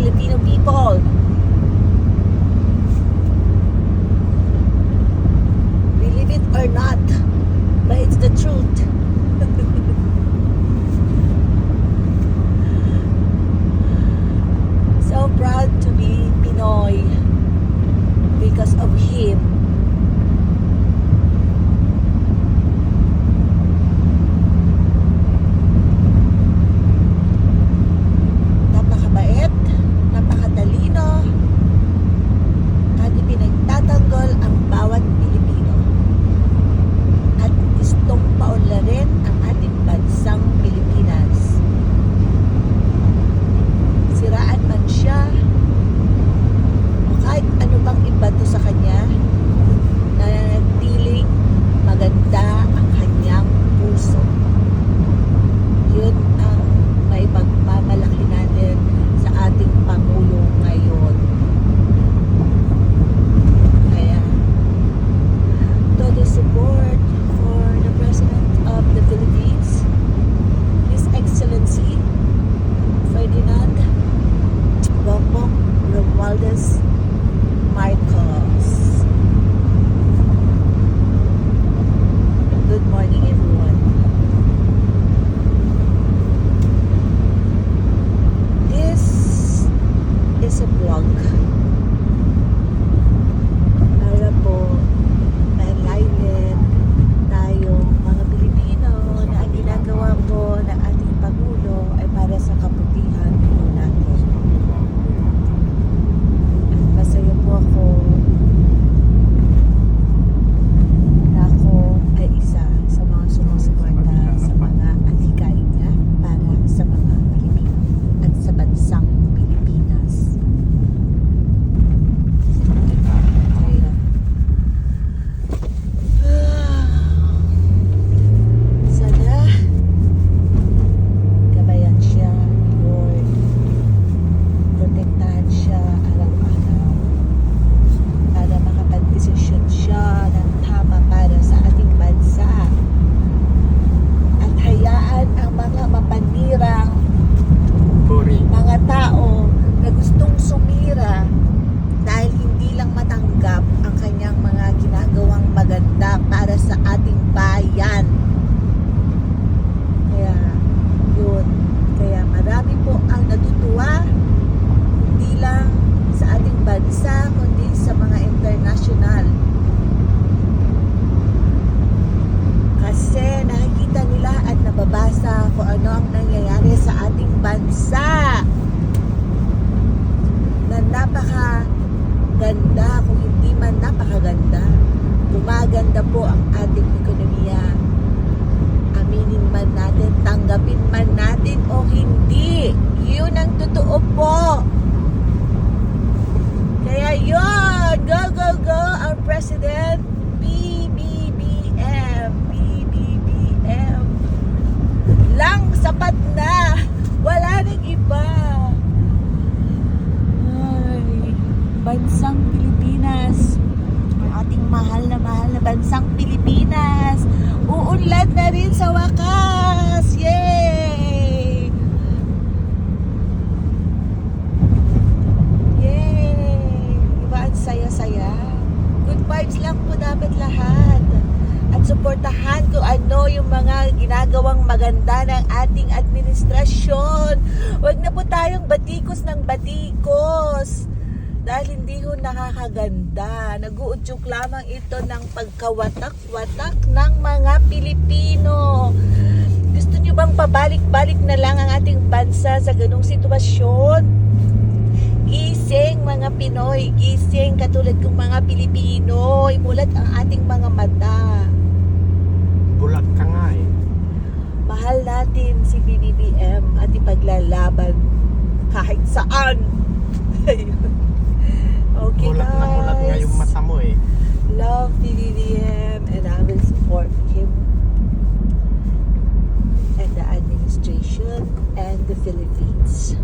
Filipino people. Believe it or not, but it's the truth. So proud to be Pinoy because of him. Napakabait, napakatalino, at ipinagtatanggol ang bawat Pilipino. At gustong paunlarin ang ating bansang Pilipinas. Siraan man siya o kahit ano bang ibato sa kanya, nananatiling maganda ang kanyang puso. Yun ang may pagmamalaki natin sa ating Pangulo ngayon. Kaya todo support for the President of the Philippines, His Excellency Ferdinand Bongbong Romualdez Marcos. Good morning, everyone. This is a vlog para po ma-enlighten tayo mga Pilipino na ang ginagawa po ng ating Pangulo ay para sa kabutihan po natin. At masaya po ako na ako ay isa sa mga sumusuporta sa mga alikain niya para sa mga Pilipino at sa bansang Pilipinas. Kaya sana gabayan siya ni Lord, protektahan siya araw-araw para makapag-desisyon siya ng tama para sa ating bansa, at hayaan ang mga mapanirang mga tao na gustong sumira dahil hindi lang matanggap ang kanyang mga ginagawang maganda para sa ating bayan. Kaya yun, kaya marami po ang natutuwa, hindi lang sa ating bansa kundi sa mga international, kasi nakikita nila at nababasa kung ano ang nangyayari sa ating bansa na napakaganda, kung hindi man napakaganda. Gumaganda po ang ating ekonomiya. Aminin man natin, tanggapin man natin o hindi, yun ang totoo po. Kaya yun, go, go, go, our President, BBM lang, sapat na, wala nang iba. Ay, bansang Pilipinas, ang ating mahal na bansang Pilipinas, uunlad na rin sa wakas. Yay! Yay! Diba ang saya-saya? Good vibes lang po dapat lahat. At suportahan kung ano yung mga ginagawang maganda ng ating administrasyon. Huwag na po tayong batikos ng batikos dahil hindi ho nakakaganda. Nag-uudyok lamang ito ng pagkawatak-watak ng mga Pilipino. Gusto nyo bang pabalik-balik na lang ang ating bansa sa ganung sitwasyon? Gising mga Pinoy, gising katulad kong mga Pilipino. Imulat ang ating mga mata. Bulag ka nga eh. Mahal natin si BBM at ipaglalaban kahit saan. Okay, Bulag na bulag nga yung mata mo eh. Love BBM and I will support him and the administration and the Philippines.